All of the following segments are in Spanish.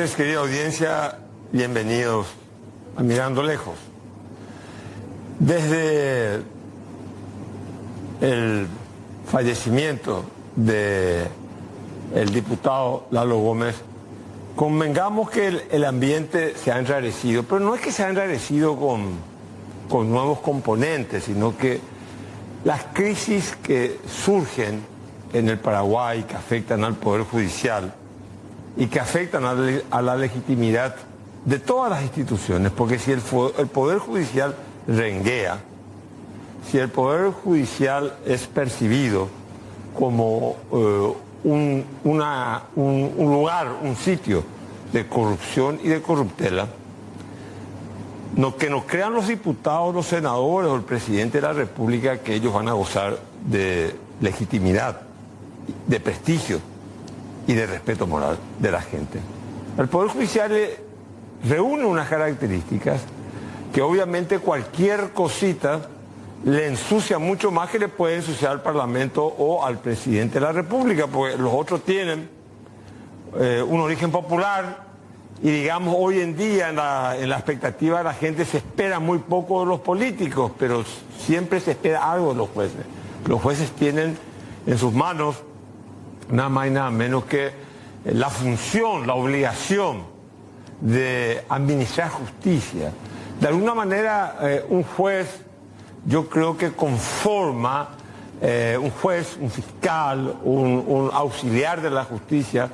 noches, querida audiencia. Bienvenidos a Mirando Lejos. Desde el fallecimiento del diputado Lalo Gómez, convengamos que el ambiente se ha enrarecido, pero no es que se ha enrarecido con nuevos componentes, sino que las crisis que surgen en el Paraguay, que afectan al Poder Judicial y que afectan a la legitimidad de todas las instituciones, porque si el Poder Judicial renguea, si el Poder Judicial es percibido como un lugar, un sitio de corrupción y de corruptela, que nos crean los diputados, los senadores o el presidente de la República que ellos van a gozar de legitimidad, de prestigio y de respeto moral de la gente. El Poder Judicial reúne unas características que obviamente cualquier cosita le ensucia mucho más que le puede ensuciar al Parlamento o al presidente de la República, porque los otros tienen un origen popular y digamos hoy en día en la expectativa de la gente se espera muy poco de los políticos, pero siempre se espera algo de los jueces. Los jueces tienen en sus manos nada más y nada menos que la función, la obligación de administrar justicia. De alguna manera un juez, yo creo que conforma, un juez, un fiscal, un auxiliar de la justicia,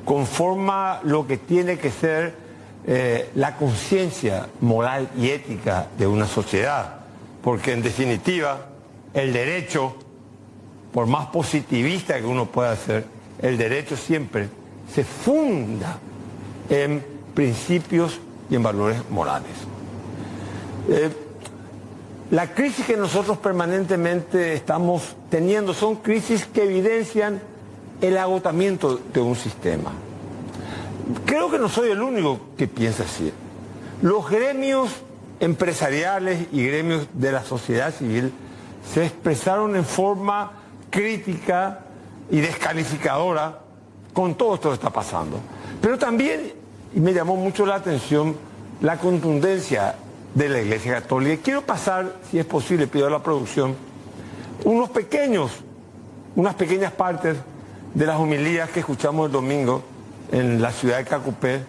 conforma lo que tiene que ser la conciencia moral y ética de una sociedad. Porque en definitiva, el derecho, por más positivista que uno pueda ser, el derecho siempre se funda en principios y en valores morales. La crisis que nosotros permanentemente estamos teniendo son crisis que evidencian el agotamiento de un sistema. Creo que no soy el único que piensa así. Los gremios empresariales y gremios de la sociedad civil se expresaron en forma crítica y descalificadora con todo esto que está pasando. Pero también, y me llamó mucho la atención, la contundencia de la Iglesia Católica. Quiero pasar, si es posible, pido a la producción, unas pequeñas partes de las homilías que escuchamos el domingo en la ciudad de Cacupé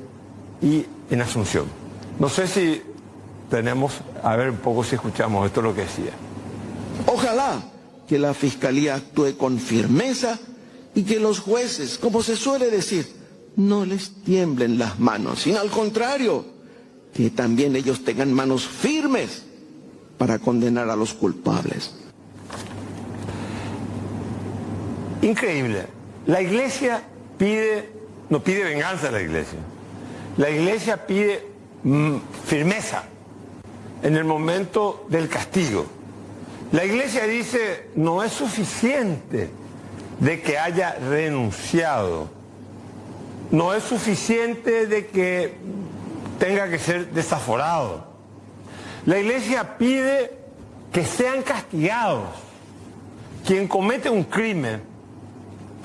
y en Asunción. No sé si tenemos, a ver un poco si escuchamos esto lo que decía. Ojalá que la Fiscalía actúe con firmeza y que los jueces, como se suele decir, no les tiemblen las manos, sino al contrario, que también ellos tengan manos firmes para condenar a los culpables. Increíble. La Iglesia no pide venganza a la Iglesia. La Iglesia pide firmeza en el momento del castigo. La Iglesia dice, no es suficiente de que haya renunciado, no es suficiente de que tenga que ser desaforado. La Iglesia pide que sean castigados. Quien comete un crimen,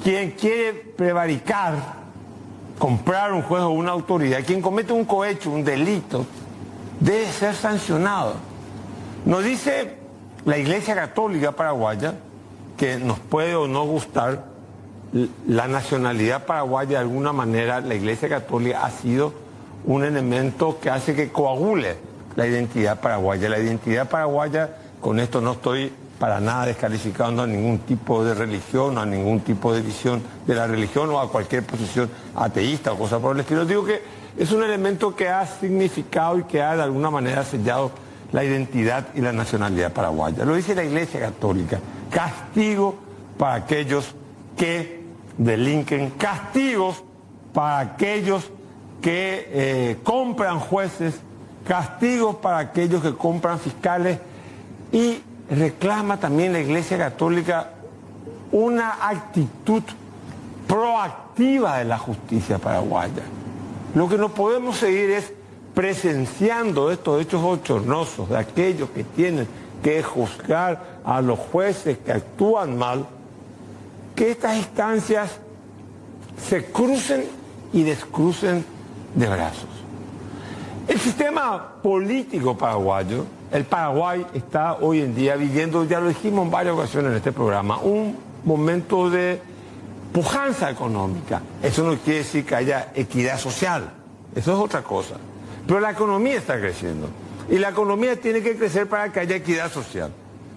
quien quiere prevaricar, comprar un juez o una autoridad, quien comete un cohecho, un delito, debe ser sancionado. Nos dice la Iglesia Católica Paraguaya, que nos puede o no gustar la nacionalidad paraguaya, de alguna manera la Iglesia Católica ha sido un elemento que hace que coagule la identidad paraguaya. La identidad paraguaya, con esto no estoy para nada descalificando a ningún tipo de religión, a ningún tipo de visión de la religión o a cualquier posición ateísta o cosa por el estilo. Digo que es un elemento que ha significado y que ha de alguna manera sellado la identidad y la nacionalidad paraguaya. Lo dice la Iglesia Católica. Castigo para aquellos que delinquen, castigos para aquellos que compran jueces, castigos para aquellos que compran fiscales, y reclama también la Iglesia Católica una actitud proactiva de la justicia paraguaya. Lo que no podemos seguir es presenciando estos hechos bochornosos de aquellos que tienen que juzgar a los jueces que actúan mal, que estas instancias se crucen y descrucen de brazos. El sistema político paraguayo, el Paraguay está hoy en día viviendo, ya lo dijimos en varias ocasiones en este programa, un momento de pujanza económica. Eso no quiere decir que haya equidad social, eso es otra cosa. Pero la economía está creciendo y la economía tiene que crecer para que haya equidad social.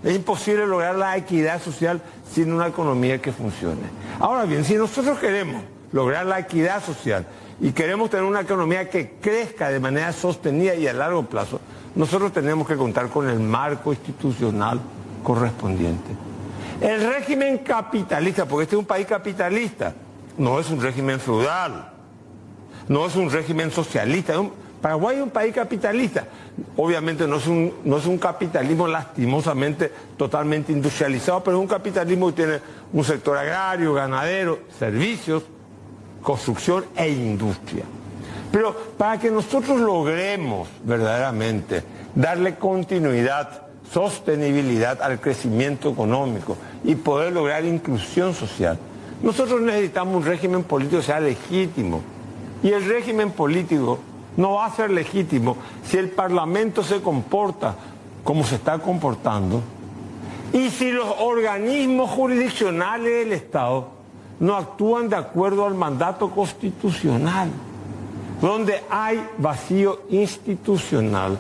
Es imposible lograr la equidad social sin una economía que funcione. Ahora bien, si nosotros queremos lograr la equidad social y queremos tener una economía que crezca de manera sostenida y a largo plazo, nosotros tenemos que contar con el marco institucional correspondiente. El régimen capitalista, porque este es un país capitalista, no es un régimen feudal, no es un régimen socialista. Paraguay es un país capitalista. Obviamente no es un capitalismo lastimosamente totalmente industrializado, pero es un capitalismo que tiene un sector agrario, ganadero, servicios, construcción e industria. Pero para que nosotros logremos verdaderamente darle continuidad, sostenibilidad al crecimiento económico y poder lograr inclusión social, nosotros necesitamos un régimen político que sea legítimo. Y el régimen político no va a ser legítimo si el Parlamento se comporta como se está comportando y si los organismos jurisdiccionales del Estado no actúan de acuerdo al mandato constitucional. Donde hay vacío institucional,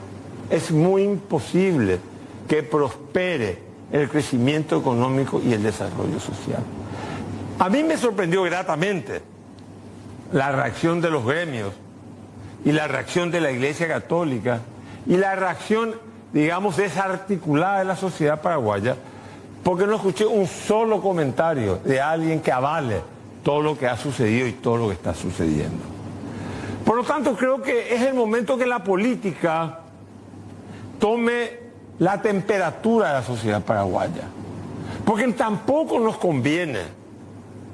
es muy imposible que prospere el crecimiento económico y el desarrollo social. A mí me sorprendió gratamente la reacción de los gremios y la reacción de la Iglesia Católica y la reacción, digamos, desarticulada de la sociedad paraguaya, porque no escuché un solo comentario de alguien que avale todo lo que ha sucedido y todo lo que está sucediendo. Por lo tanto, creo que es el momento que la política tome la temperatura de la sociedad paraguaya. Porque tampoco nos conviene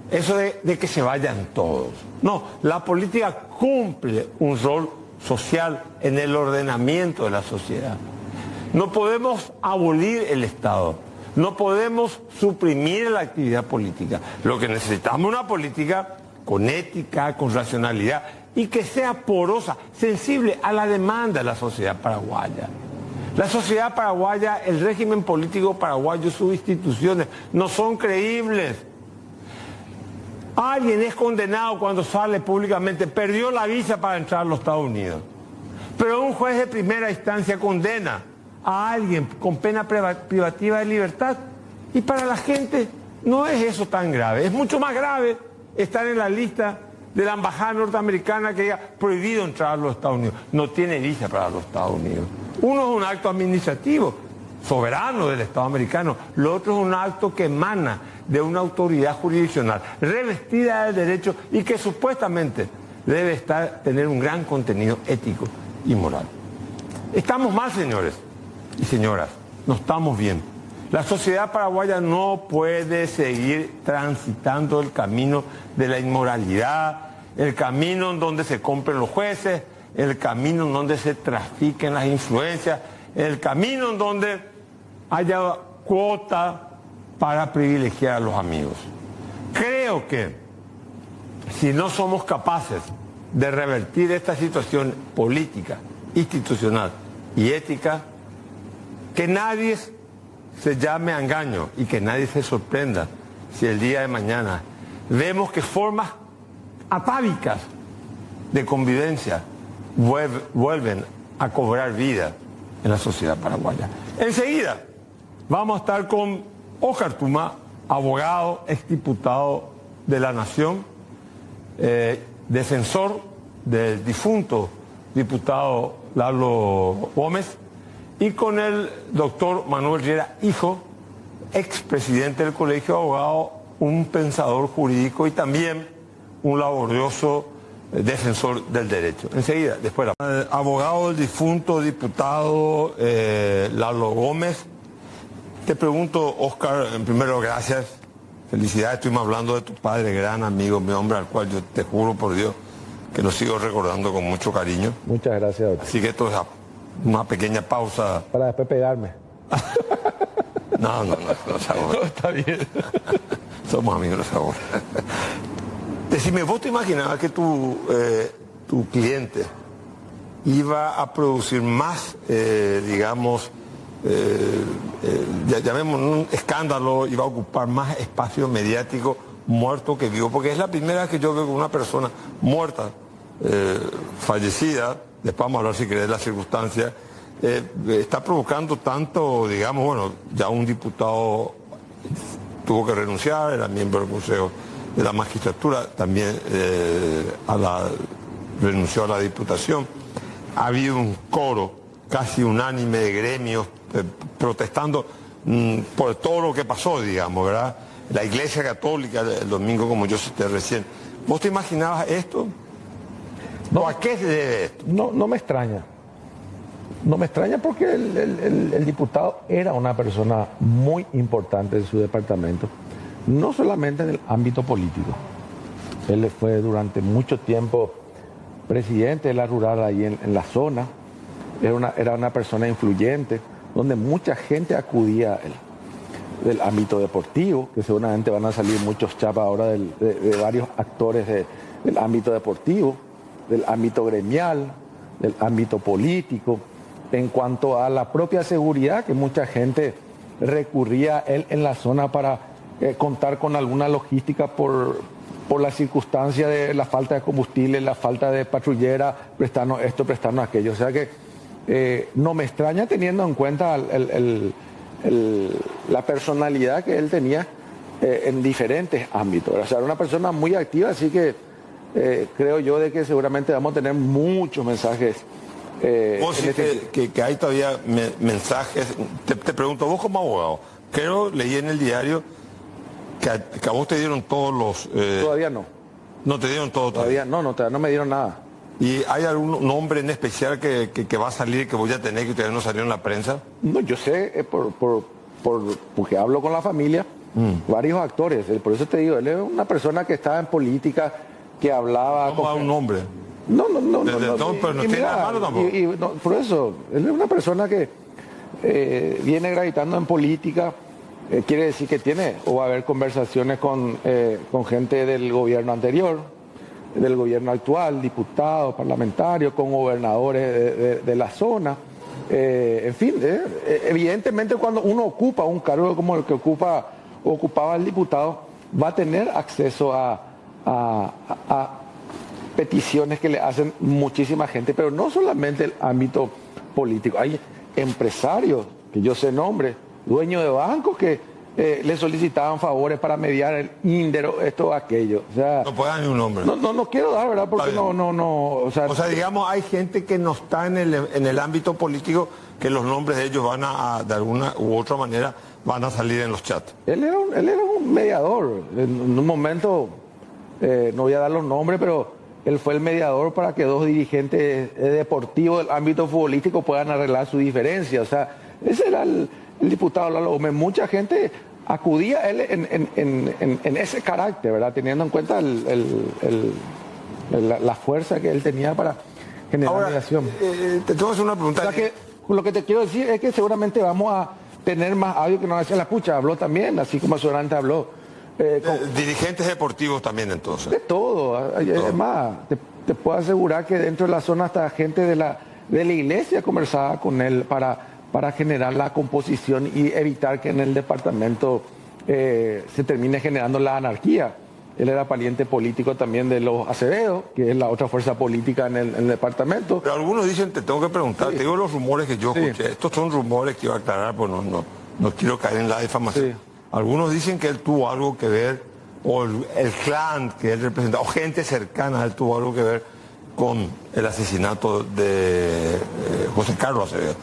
eso de que se vayan todos. No, la política cumple un rol social en el ordenamiento de la sociedad. No podemos abolir el Estado, no podemos suprimir la actividad política. Lo que necesitamos es una política con ética, con racionalidad y que sea porosa, sensible a la demanda de la sociedad paraguaya. La sociedad paraguaya, el régimen político paraguayo, sus instituciones no son creíbles. Alguien es condenado cuando sale públicamente, perdió la visa para entrar a los Estados Unidos. Pero un juez de primera instancia condena a alguien con pena privativa de libertad. Y para la gente no es eso tan grave. Es mucho más grave estar en la lista de la embajada norteamericana que diga prohibido entrar a los Estados Unidos. No tiene visa para los Estados Unidos. Uno es un acto administrativo, soberano del Estado americano. Lo otro es un acto que emana de una autoridad jurisdiccional, revestida de derecho y que supuestamente debe tener un gran contenido ético y moral. Estamos mal, señores y señoras, no estamos bien. La sociedad paraguaya no puede seguir transitando el camino de la inmoralidad, el camino en donde se compren los jueces, el camino en donde se trafiquen las influencias, el camino en donde haya cuota para privilegiar a los amigos. Creo que si no somos capaces de revertir esta situación política, institucional y ética, que nadie se llame a engaño y que nadie se sorprenda si el día de mañana vemos que formas atávicas de convivencia vuelven a cobrar vida en la sociedad paraguaya. Enseguida vamos a estar con Óscar Tuma, abogado, exdiputado de la Nación, defensor del difunto diputado Lalo Gómez, y con el doctor Manuel Riera, hijo, expresidente del Colegio de Abogados, un pensador jurídico y también un laborioso defensor del derecho. Enseguida, después abogado del difunto diputado Lalo Gómez. Te pregunto, Óscar, en primero, gracias, felicidades, estuvimos hablando de tu padre, gran amigo, mi hombre, al cual yo te juro por Dios que lo sigo recordando con mucho cariño. Muchas gracias, doctor. Así que esto es una pequeña pausa. Para después pegarme. No, Está bien. Somos amigos ahora. Decime, ¿vos te imaginabas que tu tu cliente iba a producir más, digamos, llamémoslo un escándalo, iba a ocupar más espacio mediático muerto que vivo, porque es la primera vez que yo veo una persona muerta, fallecida, después vamos a hablar si querés de las circunstancias, está provocando tanto, digamos, bueno, ya un diputado tuvo que renunciar, era miembro del Consejo de la Magistratura, también renunció a la Diputación. Ha habido un coro casi unánime de gremios protestando por todo lo que pasó, digamos, ¿verdad? La Iglesia Católica el domingo, como yo cité recién. ¿Vos te imaginabas esto? No, ¿O a qué se debe esto? no me extraña. No me extraña porque el diputado era una persona muy importante en su departamento, no solamente en el ámbito político. Él fue durante mucho tiempo presidente de la rural ahí en la zona. Era una persona influyente, donde mucha gente acudía a él. Del ámbito deportivo, que seguramente van a salir muchos chapas ahora de varios actores del ámbito deportivo, del ámbito gremial, del ámbito político. En cuanto a la propia seguridad, que mucha gente recurría a él en la zona para contar con alguna logística por la circunstancia de la falta de combustible, la falta de patrullera, prestarnos esto, prestarnos aquello. O sea que no me extraña teniendo en cuenta la personalidad que él tenía en diferentes ámbitos. O sea, era una persona muy activa, así que creo yo de que seguramente vamos a tener muchos mensajes. Vos decís que hay todavía mensajes. Te pregunto, vos como abogado, creo, leí en el diario que a vos te dieron todos los... Todavía no. No te dieron todo Todavía no me dieron nada. ¿Y hay algún nombre en especial que va a salir, que voy a tener, que todavía no salió en la prensa? No, yo sé, porque hablo con la familia, varios actores. Por eso te digo, él es una persona que estaba en política, que hablaba... ¿Cómo da un nombre? No, pero no tiene la mano tampoco. Por eso, él es una persona que viene gravitando en política, quiere decir que tiene, o va a haber conversaciones con gente del gobierno anterior, del gobierno actual, diputados, parlamentarios, con gobernadores de la zona. En fin, evidentemente cuando uno ocupa un cargo como el que ocupaba el diputado, va a tener acceso a peticiones que le hacen muchísima gente, pero no solamente el ámbito político. Hay empresarios, que yo sé nombres, dueños de bancos que le solicitaban favores para mediar el índero, esto o aquello. O sea, no puede dar ni un nombre. No quiero dar, ¿verdad? Porque o sea, digamos, hay gente que no está en el ámbito político, que los nombres de ellos van a, de alguna u otra manera, van a salir en los chats. Él era un mediador. En un momento, no voy a dar los nombres, pero él fue el mediador para que dos dirigentes deportivos del ámbito futbolístico puedan arreglar su diferencia. O sea, ese era el diputado Lalo Gómez. Mucha gente acudía a él en ese carácter, ¿verdad? Teniendo en cuenta la fuerza que él tenía para generar mediación. Te tengo que hacer una pregunta. O sea que, lo que te quiero decir es que seguramente vamos a tener más audio que nos decía la pucha. Habló también, así como seguramente habló. Dirigentes deportivos también, entonces. De todo. Es más, te puedo asegurar que dentro de la zona hasta gente de la iglesia conversaba con él para generar la composición y evitar que en el departamento se termine generando la anarquía. Él era pariente político también de los Acevedo, que es la otra fuerza política en el departamento. Pero algunos dicen, te tengo que preguntar, Sí. te digo los rumores que yo escuché. Sí. Estos son rumores que iba a aclarar, pues no quiero caer en la difamación. Sí. Algunos dicen que él tuvo algo que ver, o el clan que él representaba, o gente cercana a él tuvo algo que ver con el asesinato de José Carlos Acevedo.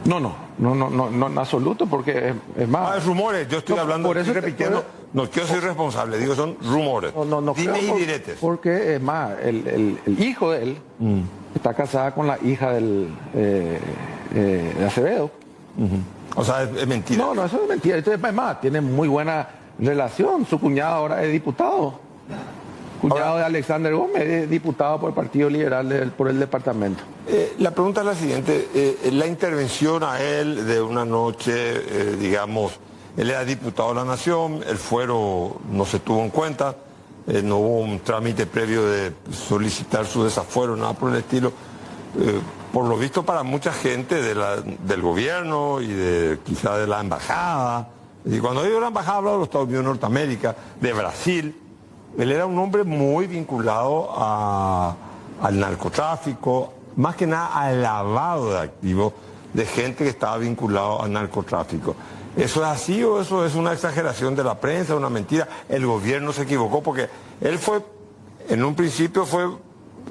No, en absoluto, porque es más... Es rumores, yo estoy hablando, por eso estoy repitiendo, no quiero ser responsable, digo, son rumores. No Dime creo y diretes. Porque es más, el hijo de él está casada con la hija de Acevedo. O sea, es mentira. No, eso es mentira. Entonces, es más, tiene muy buena relación. Su cuñado ahora es diputado. Cuñado de Alexander Gómez, es diputado por el Partido Liberal por el departamento. La pregunta es la siguiente, la intervención a él de una noche, digamos, él era diputado de la Nación, el fuero no se tuvo en cuenta, no hubo un trámite previo de solicitar su desafuero, nada por el estilo. Por lo visto para mucha gente del gobierno y quizá de la embajada, y cuando digo la embajada hablo de los Estados Unidos de Norteamérica, de Brasil, él era un hombre muy vinculado al narcotráfico, más que nada al lavado de activos de gente que estaba vinculado al narcotráfico. ¿Eso es así o eso es una exageración de la prensa, una mentira? El gobierno se equivocó porque él en un principio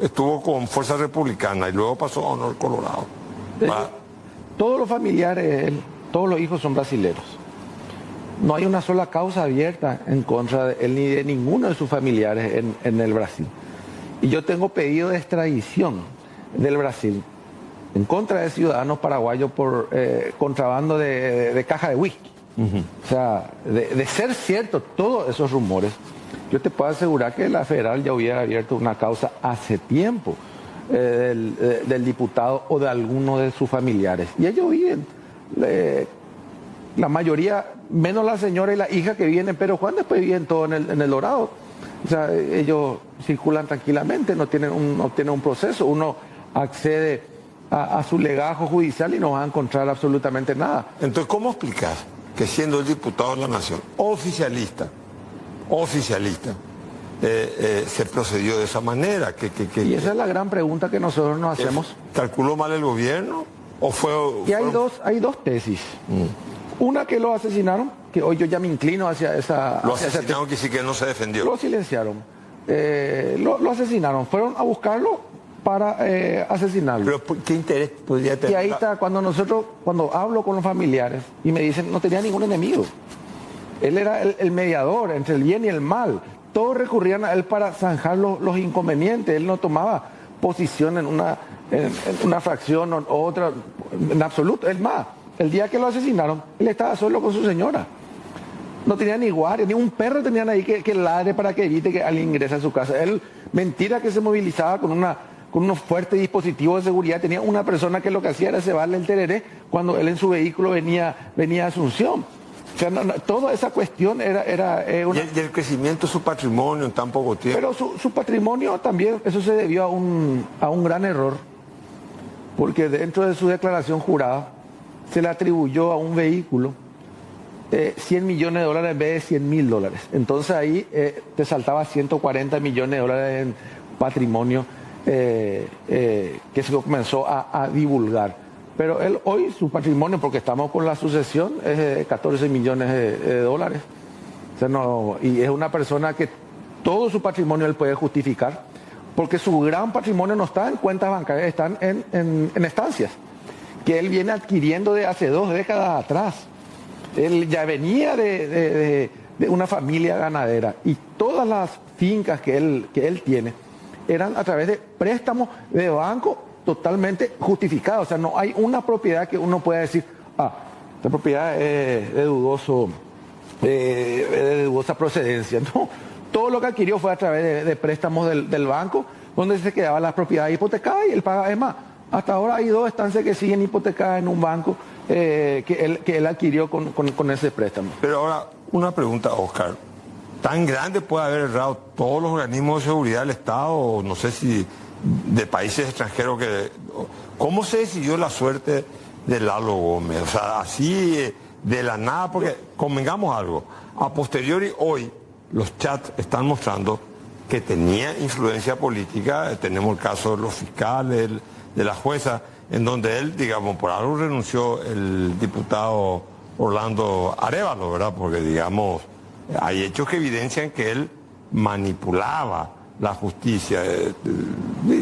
estuvo con Fuerza Republicana y luego pasó a Honor Colorado. Todos los familiares, todos los hijos son brasileños. No hay una sola causa abierta en contra de él ni de ninguno de sus familiares en el Brasil. Y yo tengo pedido de extradición del Brasil en contra de ciudadanos paraguayos por contrabando de caja de whisky. O sea, de ser cierto todos esos rumores, yo te puedo asegurar que la federal ya hubiera abierto una causa hace tiempo del diputado o de alguno de sus familiares. Y ellos viven, la mayoría, menos la señora y la hija que viven en Pedro Juan, después viven todo en el Dorado. O sea, ellos circulan tranquilamente, no tienen un proceso. Uno accede a su legajo judicial y no va a encontrar absolutamente nada. Entonces, ¿cómo explicas que siendo el diputado de la Nación, oficialista, se procedió de esa manera? Y esa es la gran pregunta que nosotros nos hacemos. ¿Calculó mal el gobierno? ¿O fue...? Y hay dos tesis. Una, que lo asesinaron, que hoy yo ya me inclino hacia esa... Lo asesinaron, que sí que no se defendió. Lo silenciaron. Lo asesinaron. Fueron a buscarlo para asesinarlo. Pero ¿qué interés podría tener? Y ahí está, cuando hablo con los familiares y me dicen, no tenía ningún enemigo. Él era el mediador entre el bien y el mal. Todos recurrían a él para zanjar los inconvenientes. Él no tomaba posición en una fracción o otra, en absoluto. Es más, el día que lo asesinaron, él estaba solo con su señora. No tenía ni guardia, ni un perro tenían ahí que ladre para que evite que alguien ingrese a su casa. Él, mentira que se movilizaba con unos fuertes dispositivos de seguridad. Tenía una persona que lo que hacía era cebarle el tereré cuando él en su vehículo venía a Asunción. O sea, toda esa cuestión era una... ¿Y el crecimiento de su patrimonio en tan poco tiempo? Pero su patrimonio también, eso se debió a un gran error, porque dentro de su declaración jurada se le atribuyó a un vehículo $100 millones en vez de $100.000. Entonces ahí te saltaba $140 millones en patrimonio que se comenzó a divulgar. Pero él hoy, su patrimonio, porque estamos con la sucesión, es de $14 millones. O sea, y es una persona que todo su patrimonio él puede justificar, porque su gran patrimonio no está en cuentas bancarias, están en estancias, que él viene adquiriendo de hace 2 décadas atrás. Él ya venía de una familia ganadera y todas las fincas que él tiene eran a través de préstamos de banco totalmente justificados. O sea, no hay una propiedad que uno pueda decir, esta propiedad es de dudosa procedencia. No, todo lo que adquirió fue a través de préstamos del banco, donde se quedaban las propiedades hipotecadas y él paga. Es más, hasta ahora hay 2 estancias que siguen hipotecadas en un banco que él adquirió con ese préstamo. Pero ahora, una pregunta, Oscar. ¿Tan grande puede haber errado todos los organismos de seguridad del Estado, o no sé si de países extranjeros ¿Cómo se decidió la suerte de Lalo Gómez? O sea, así de la nada, porque convengamos algo. A posteriori, hoy, los chats están mostrando que tenía influencia política. Tenemos el caso de los fiscales, de la jueza, en donde él, digamos, por algo renunció el diputado Orlando Arévalo, ¿verdad? Porque, digamos, hay hechos que evidencian que él manipulaba la justicia,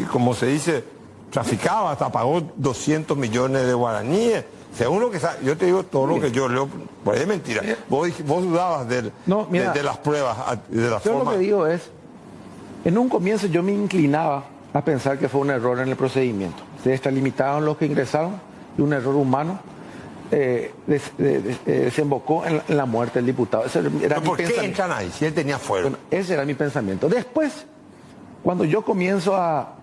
como se dice, traficaba, hasta pagó 200 millones de guaraníes. Según lo que sabe, yo te digo todo lo que yo leo, pues es mentira. Vos dudabas de las pruebas, de la forma. Yo lo que digo es, en un comienzo yo me inclinaba a pensar que fue un error en el procedimiento. Se extralimitaron los que ingresaron y un error humano desembocó en la muerte del diputado. Ese era ¿Por qué entran ahí si él tenía fuero? Bueno, ese era mi pensamiento. Después, cuando yo comienzo a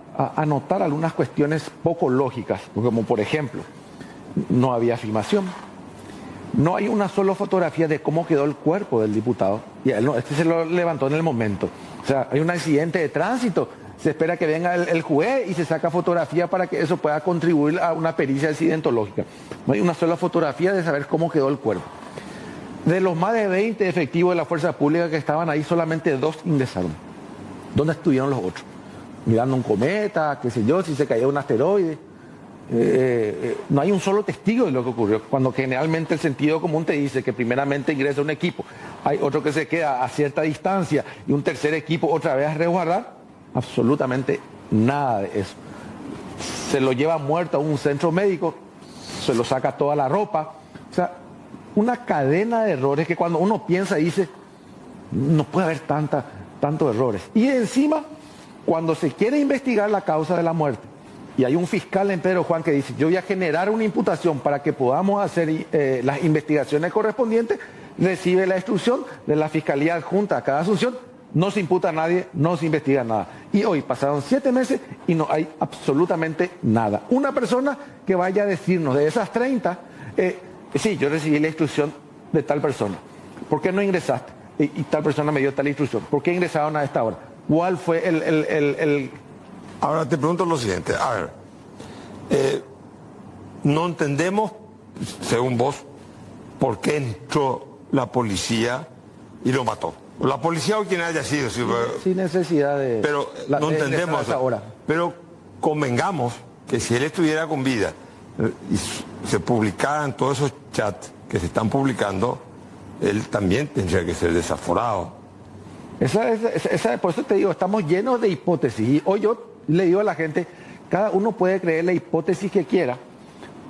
notar algunas cuestiones poco lógicas, como por ejemplo, no había filmación, no hay una sola fotografía de cómo quedó el cuerpo del diputado, y él se lo levantó en el momento. O sea, hay un accidente de tránsito, se espera que venga el juez y se saca fotografía para que eso pueda contribuir a una pericia accidentológica. No hay una sola fotografía de saber cómo quedó el cuerpo. De los más de 20 efectivos de la fuerza pública que estaban ahí, solamente 2 ingresaron. ¿Dónde estuvieron los otros? Mirando un cometa, qué sé yo, si se caía un asteroide. No hay un solo testigo de lo que ocurrió, cuando generalmente el sentido común te dice que primeramente ingresa un equipo, hay otro que se queda a cierta distancia y un tercer equipo otra vez a resguardar. Absolutamente nada de eso. Se lo lleva muerto a un centro médico, se lo saca toda la ropa. O sea, una cadena de errores que cuando uno piensa dice, no puede haber tantos errores. Y encima, cuando se quiere investigar la causa de la muerte, y hay un fiscal en Pedro Juan que dice, yo voy a generar una imputación para que podamos hacer las investigaciones correspondientes, recibe la instrucción de la Fiscalía Adjunta a cada asunción, no se imputa a nadie, no se investiga nada. Y hoy pasaron 7 meses y no hay absolutamente nada. Una persona que vaya a decirnos de esas 30, sí, yo recibí la instrucción de tal persona, ¿por qué no ingresaste? Y tal persona me dio tal instrucción, ¿por qué ingresaron a esta hora? ¿Cuál fue el... Ahora te pregunto lo siguiente, a ver, no entendemos, según vos, por qué entró la policía y lo mató. La policía o quien haya sido. Sin necesidad de... Pero no entendemos. Ahora. Pero convengamos que si él estuviera con vida y se publicaran todos esos chats que se están publicando, él también tendría que ser desaforado. Por eso te digo, estamos llenos de hipótesis. Y hoy yo le digo a la gente, cada uno puede creer la hipótesis que quiera,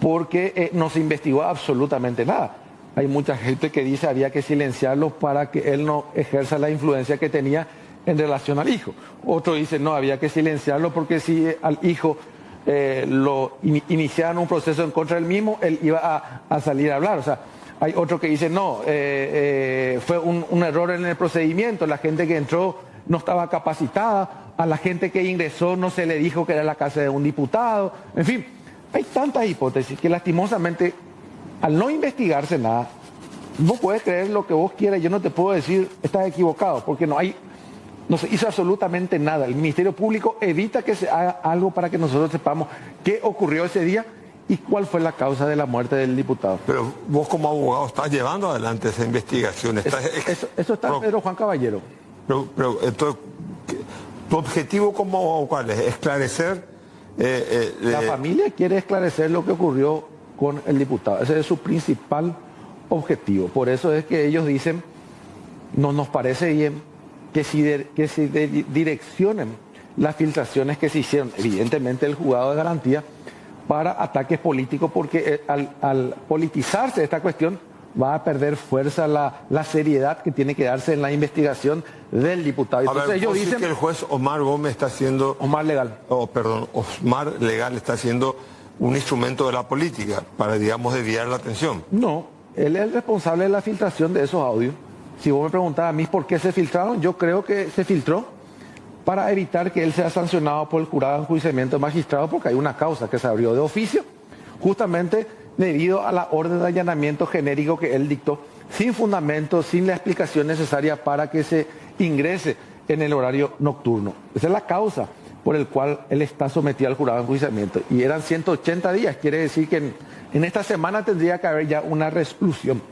porque no se investigó absolutamente nada. Hay mucha gente que dice había que silenciarlo para que él no ejerza la influencia que tenía en relación al hijo. Otro dice no, había que silenciarlo porque si al hijo lo iniciaran un proceso en contra del mismo, él iba a salir a hablar. O sea, hay otro que dice no, fue un error en el procedimiento, la gente que entró no estaba capacitada, a la gente que ingresó no se le dijo que era la casa de un diputado. En fin, hay tantas hipótesis que lastimosamente, al no investigarse nada, vos puedes creer lo que vos quieras, yo no te puedo decir estás equivocado, porque no se hizo absolutamente nada. El Ministerio Público evita que se haga algo para que nosotros sepamos qué ocurrió ese día y cuál fue la causa de la muerte del diputado. Pero vos como abogado estás llevando adelante esa investigación. Eso está en Pedro Juan Caballero. Pero entonces, ¿tu objetivo como cuál es? ¿Esclarecer? La familia quiere esclarecer lo que ocurrió con el diputado. Ese es su principal objetivo. Por eso es que ellos dicen, no nos parece bien que se direccionen las filtraciones que se hicieron, evidentemente el juzgado de garantía, para ataques políticos, porque al politizarse esta cuestión va a perder fuerza la seriedad que tiene que darse en la investigación del diputado. Entonces ellos dicen que el juez Omar Gómez está haciendo... Omar Legal. Omar Legal está haciendo un instrumento de la política para, digamos, desviar la atención. No, él es el responsable de la filtración de esos audios. Si vos me preguntás a mí por qué se filtraron, yo creo que se filtró para evitar que él sea sancionado por el jurado de enjuiciamiento de magistrado, porque hay una causa que se abrió de oficio, justamente debido a la orden de allanamiento genérico que él dictó, sin fundamento, sin la explicación necesaria para que se ingrese en el horario nocturno. Esa es la causa por el cual él está sometido al jurado de enjuiciamiento. Y eran 180 días, quiere decir que en esta semana tendría que haber ya una resolución.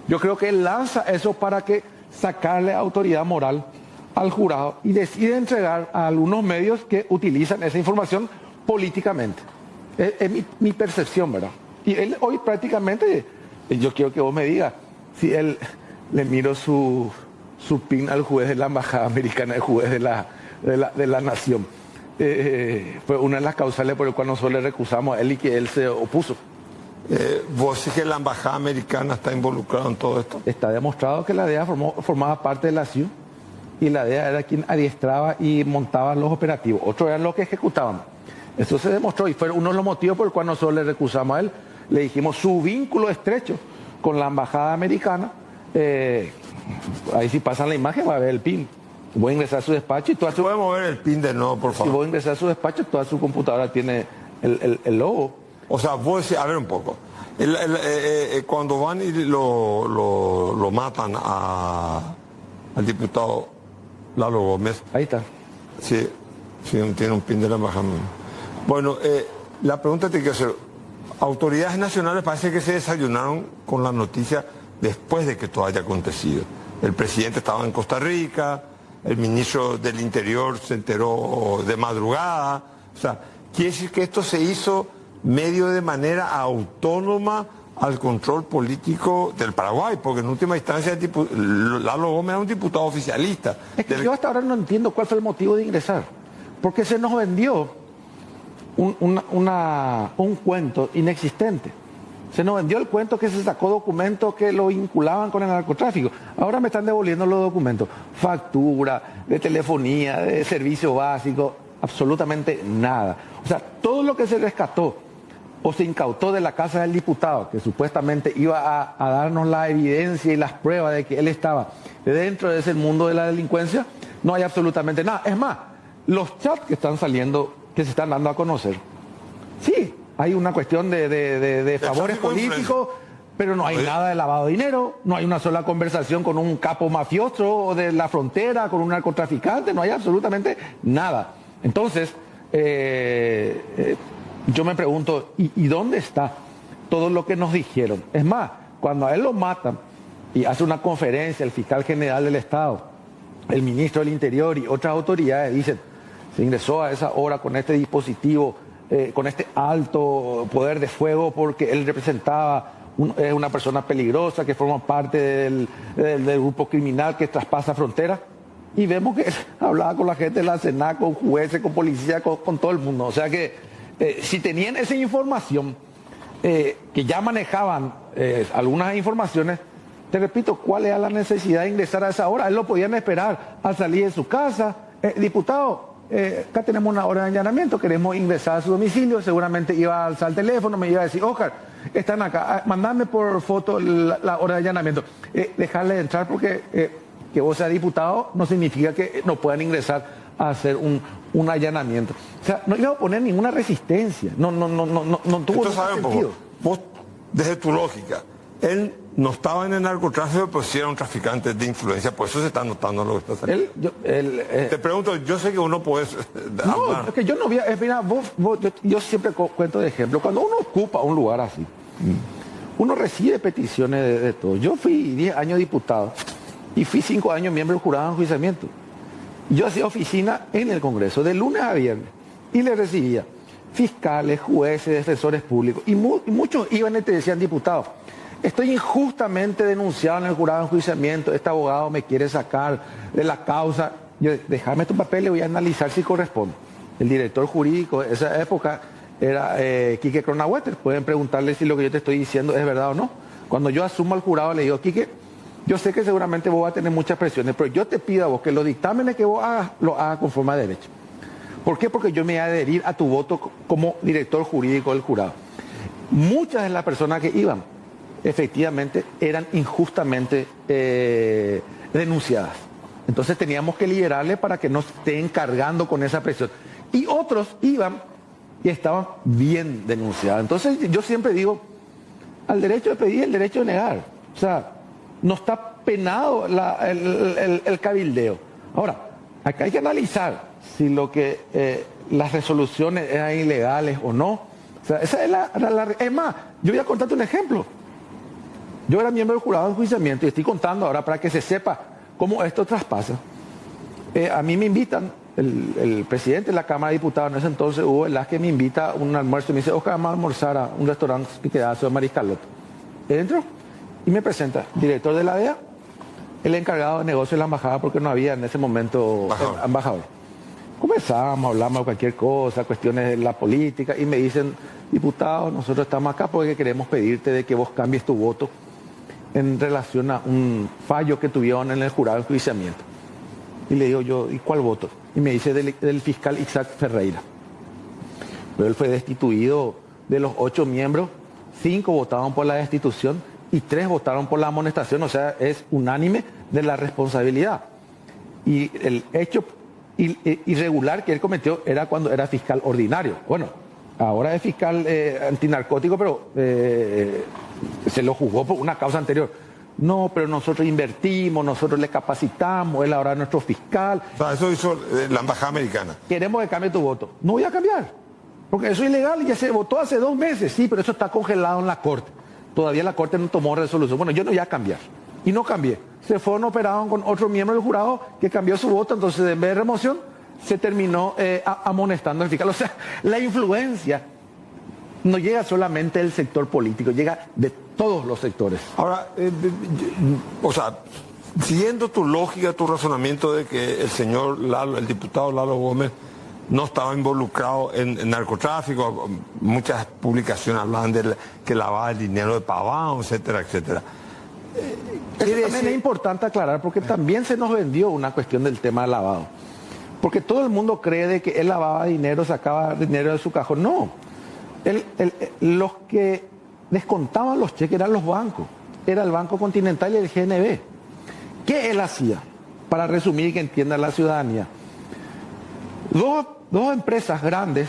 Yo creo que él lanza eso para que sacarle autoridad moral al jurado y decide entregar a algunos medios que utilizan esa información políticamente. Es mi percepción, ¿verdad? Y él hoy prácticamente, yo quiero que vos me digas, si él le miro su pin al juez de la embajada americana, el juez de la nación. Fue una de las causales por las cuales nosotros le recusamos a él y que él se opuso. ¿Vos sí que la embajada americana está involucrada en todo esto? Está demostrado que la DEA formaba parte de la CIU y la DEA era quien adiestraba y montaba los operativos. Otros eran los que ejecutaban. Eso se demostró y fue uno de los motivos por el cual nosotros le recusamos a él. Le dijimos su vínculo estrecho con la embajada americana. Ahí si pasan la imagen va a ver el PIN. Voy a ingresar a su despacho y toda su... ¿Puede mover el PIN de nuevo, por favor? Si voy a ingresar a su despacho, toda su computadora tiene el logo. O sea, vos decís, a ver un poco. Cuando van y lo matan al diputado Lalo Gómez. Ahí está. Sí, sí, tiene un pin de la embajada. Bueno, la pregunta te quiero hacer. Autoridades nacionales parece que se desayunaron con la noticia después de que todo haya acontecido. El presidente estaba en Costa Rica, el ministro del Interior se enteró de madrugada. O sea, quiere decir que esto se hizo medio de manera autónoma al control político del Paraguay, porque en última instancia Lalo Gómez era un diputado oficialista. Es que yo hasta ahora no entiendo cuál fue el motivo de ingresar, porque se nos vendió un cuento inexistente. Se nos vendió el cuento que se sacó documentos que lo vinculaban con el narcotráfico. Ahora me están devolviendo los documentos. Factura, de telefonía, de servicio básico, absolutamente nada. O sea, todo lo que se rescató o se incautó de la casa del diputado, que supuestamente iba a darnos la evidencia y las pruebas de que él estaba dentro de ese mundo de la delincuencia, no hay absolutamente nada. Es más, los chats que están saliendo, que se están dando a conocer, sí, hay una cuestión de favores políticos, pero no hay nada de lavado de dinero, no hay una sola conversación con un capo mafioso de la frontera, con un narcotraficante, no hay absolutamente nada. Entonces, yo me pregunto, ¿y dónde está todo lo que nos dijeron? Es más, cuando a él lo matan y hace una conferencia el fiscal general del Estado, el ministro del Interior y otras autoridades dicen, se ingresó a esa hora con este dispositivo, con este alto poder de fuego porque él representaba una persona peligrosa que forma parte del grupo criminal que traspasa fronteras. Y vemos que él hablaba con la gente de la SENA, con jueces, con policía, con todo el mundo. O sea que si tenían esa información, que ya manejaban algunas informaciones, te repito, ¿cuál era la necesidad de ingresar a esa hora? Él lo podían esperar al salir de su casa. Diputado, acá tenemos una hora de allanamiento, queremos ingresar a su domicilio. Seguramente iba a alzar el teléfono, me iba a decir, Oscar, están acá, mandame por foto la hora de allanamiento. Dejarle entrar porque que vos seas diputado no significa que no puedan ingresar a hacer un allanamiento. O sea, no iba a poner ninguna resistencia, no tuvo ningún sentido. Vos, desde tu lógica, él no estaba en el narcotráfico, pero sí era un traficante de influencia, por eso se está notando lo que está saliendo. Te pregunto, yo sé que uno puede... No, es que yo no voy a... Mira, yo siempre cuento de ejemplo, cuando uno ocupa un lugar así, uno recibe peticiones de todo. Yo fui 10 años diputado y fui 5 años miembro del jurado de enjuiciamiento. Yo hacía oficina en el Congreso de lunes a viernes y le recibía fiscales, jueces, defensores públicos y muchos iban y te decían, diputado, estoy injustamente denunciado en el jurado de enjuiciamiento, este abogado me quiere sacar de la causa. Yo, déjame tu papel, le voy a analizar si corresponde. El director jurídico de esa época era Quique Cronaueter. Pueden preguntarle si lo que yo te estoy diciendo es verdad o no. Cuando yo asumo al jurado le digo, Quique, yo sé que seguramente vos vas a tener muchas presiones, pero yo te pido a vos que los dictámenes que vos hagas, los hagas conforme a derecho. ¿Por qué? Porque yo me voy a adherir a tu voto como director jurídico del jurado. Muchas de las personas que iban, efectivamente, eran injustamente denunciadas. Entonces teníamos que liberarle para que no estén cargando con esa presión. Y otros iban y estaban bien denunciados. Entonces yo siempre digo, al derecho de pedir, el derecho de negar. O sea, no está penado el cabildeo. Ahora, acá hay que analizar si lo que las resoluciones eran ilegales o no. O sea, esa es es más, yo voy a contarte un ejemplo. Yo era miembro del jurado de enjuiciamiento y estoy contando ahora para que se sepa cómo esto traspasa. A mí me invitan, el presidente de la Cámara de Diputados en ese entonces, Hugo Velázquez, me invita a un almuerzo y me dice, Oscar, vamos a almorzar a un restaurante que quedaba sobre Mariscalot. Entro y me presenta, director de la DEA, el encargado de negocio de la embajada, porque no había en ese momento embajador. Comenzamos, hablamos de cualquier cosa, cuestiones de la política, y me dicen, diputado, nosotros estamos acá porque queremos pedirte de que vos cambies tu voto en relación a un fallo que tuvieron en el jurado de enjuiciamiento. Y le digo yo, ¿y cuál voto? Y me dice del fiscal Isaac Ferreira. Pero él fue destituido de los 8 miembros, 5 votaron por la destitución y 3 votaron por la amonestación, o sea, es unánime de la responsabilidad. Y el hecho irregular que él cometió era cuando era fiscal ordinario. Bueno, ahora es fiscal antinarcótico, pero se lo juzgó por una causa anterior. no, pero nosotros invertimos, nosotros le capacitamos, él ahora es nuestro fiscal. O sea, eso hizo la embajada americana. Queremos que cambie tu voto. No voy a cambiar, porque eso es ilegal y ya se votó hace 2 meses. Sí, pero eso está congelado en la Corte. Todavía la Corte no tomó resolución. Bueno, yo no voy a cambiar. Y no cambié. Se fueron operados con otro miembro del jurado que cambió su voto, entonces en vez de remoción se terminó amonestando al fiscal. O sea, la influencia no llega solamente del sector político, llega de todos los sectores. Ahora, o sea, siguiendo tu lógica, tu razonamiento de que el señor Lalo, el diputado Lalo Gómez, no estaba involucrado en narcotráfico, muchas publicaciones hablaban de que lavaba el dinero de Pavón, etcétera, etcétera. Eso también es importante aclarar, porque también se nos vendió una cuestión del tema del lavado. Porque todo el mundo cree de que él lavaba dinero, sacaba dinero de su cajón. No. Los que descontaban los cheques eran los bancos. Era el Banco Continental y el GNB. ¿Qué él hacía? Para resumir y que entienda la ciudadanía. Dos empresas grandes,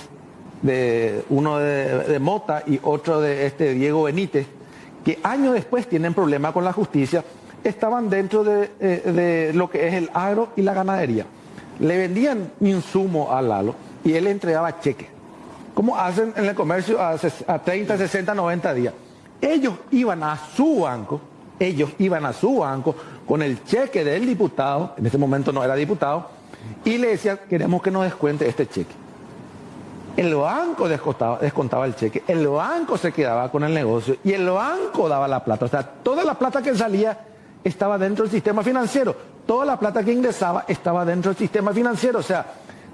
uno de Mota y otro de Diego Benítez, que años después tienen problemas con la justicia, estaban dentro de lo que es el agro y la ganadería. Le vendían insumo a Lalo y él le entregaba cheques. Como hacen en el comercio a 30, 60, 90 días. Ellos iban a su banco con el cheque del diputado, en ese momento no era diputado, y le decían, queremos que nos descuente este cheque. El banco descontaba el cheque, el banco se quedaba con el negocio y el banco daba la plata. O sea, toda la plata que salía estaba dentro del sistema financiero, toda la plata que ingresaba estaba dentro del sistema financiero. O sea,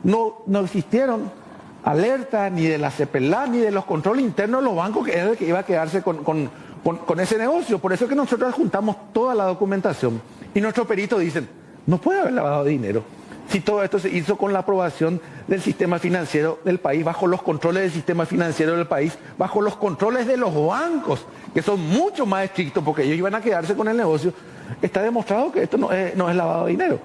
no existieron alertas ni de la CEPELA ni de los controles internos de los bancos, que era el que iba a quedarse con ese negocio. Por eso es que nosotros juntamos toda la documentación y nuestros peritos dicen, no puede haber lavado dinero si todo esto se hizo con la aprobación del sistema financiero del país, bajo los controles del sistema financiero del país, bajo los controles de los bancos, que son mucho más estrictos porque ellos iban a quedarse con el negocio. Está demostrado que esto no es lavado de dinero.